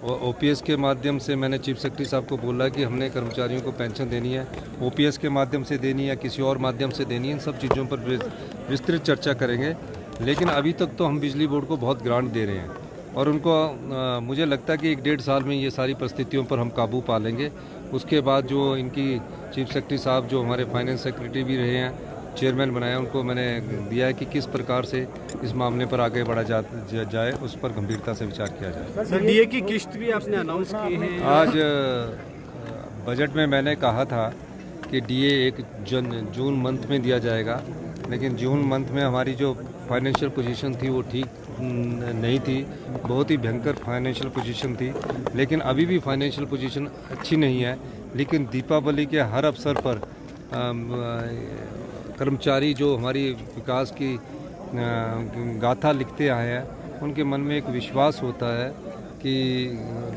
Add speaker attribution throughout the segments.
Speaker 1: OPS के माध्यम से मैंने चीफ सेक्रेटरी साहब को बोला कि हमने कर्मचारियों को पेंशन देनी है, ओपीएस के माध्यम से देनी है, किसी और माध्यम से देनी है, इन सब चीज़ों पर विस्तृत चर्चा करेंगे। लेकिन अभी तक तो हम बिजली बोर्ड को बहुत ग्रांट दे रहे हैं और उनको मुझे लगता है कि 1-1.5 साल में ये सारी परिस्थितियों पर हम काबू पा लेंगे। उसके बाद जो इनकी चीफ सेक्रेटरी साहब जो हमारे फाइनेंस सेक्रेटरी भी रहे हैं, चेयरमैन बनाया, उनको मैंने दिया है कि किस प्रकार से इस मामले पर आगे बढ़ा जाए, उस पर गंभीरता से विचार किया जाए।
Speaker 2: सर, डीए की किस्त भी आपने अनाउंस की है।
Speaker 1: आज बजट में मैंने कहा था कि डीए एक जून मंथ में दिया जाएगा, लेकिन जून मंथ में हमारी जो फाइनेंशियल पोजीशन थी वो ठीक नहीं थी, बहुत ही भयंकर फाइनेंशियल पोजीशन थी। लेकिन अभी भी फाइनेंशियल पोजीशन अच्छी नहीं है। लेकिन दीपावली के हर अवसर पर कर्मचारी जो हमारी विकास की गाथा लिखते आए हैं, उनके मन में एक विश्वास होता है कि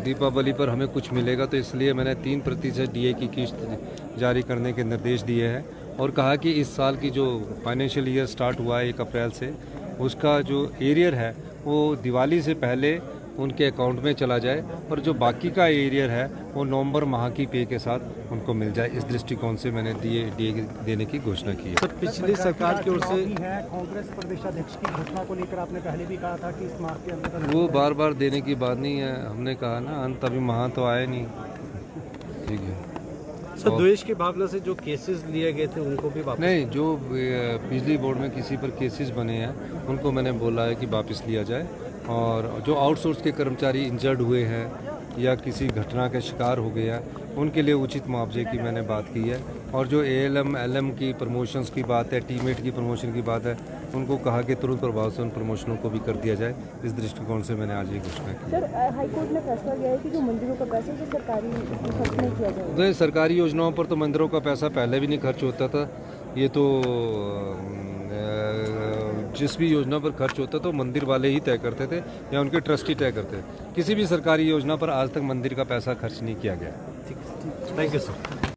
Speaker 1: दीपावली पर हमें कुछ मिलेगा। तो इसलिए मैंने 3% डीए की किस्त जारी करने के निर्देश दिए हैं और कहा कि इस साल की जो फाइनेंशियल ईयर स्टार्ट हुआ है 1 अप्रैल से, उसका जो एरियर है वो दिवाली से पहले उनके अकाउंट में चला जाए और जो बाकी का एरियर है वो नवंबर माह की पे के साथ उनको मिल जाए। इस दृष्टिकोण से मैंने डीए देने की घोषणा की है।
Speaker 2: सर, पिछली सरकार की ओर से
Speaker 3: कांग्रेस प्रदेशाध्यक्ष की घोषणा को लेकर आपने पहले भी कहा था कि इस माह के अंदर
Speaker 1: वो बार बार देने की बात नहीं है। हमने कहा ना, अंत अभी माह तो आया नहीं। ठीक है
Speaker 2: सर, द्वेष की भावना से जो केसेस लिए गए थे उनको भी वापस
Speaker 1: नहीं, जो बिजली बोर्ड में किसी पर केसेस बने हैं उनको मैंने बोला है कि वापस लिया जाए, और जो आउटसोर्स के कर्मचारी इंजर्ड हुए हैं या किसी घटना के शिकार हो गए हैं उनके लिए उचित मुआवजे की मैंने बात की है। और जो एएलएम एलएम की प्रमोशंस की बात है, टीमेट की प्रमोशन की बात है, उनको कहा कि तुरंत प्रभाव से उन प्रमोशनों को भी कर दिया जाए। इस दृष्टिकोण से मैंने आज ये घोषणा की।
Speaker 4: सर, हाईकोर्ट ने फैसला लिया है कि जो मंदिरों का पैसा जो सरकारी खर्च नहीं किया जाएगा।
Speaker 1: तो सरकारी योजनाओं पर तो मंदिरों का पैसा पहले भी नहीं खर्च होता था। ये तो जिस भी योजना पर खर्च होता तो मंदिर वाले ही तय करते थे या उनके ट्रस्टी तय करते थे। किसी भी सरकारी योजना पर आज तक मंदिर का पैसा खर्च नहीं किया गया।
Speaker 2: Thank you sir.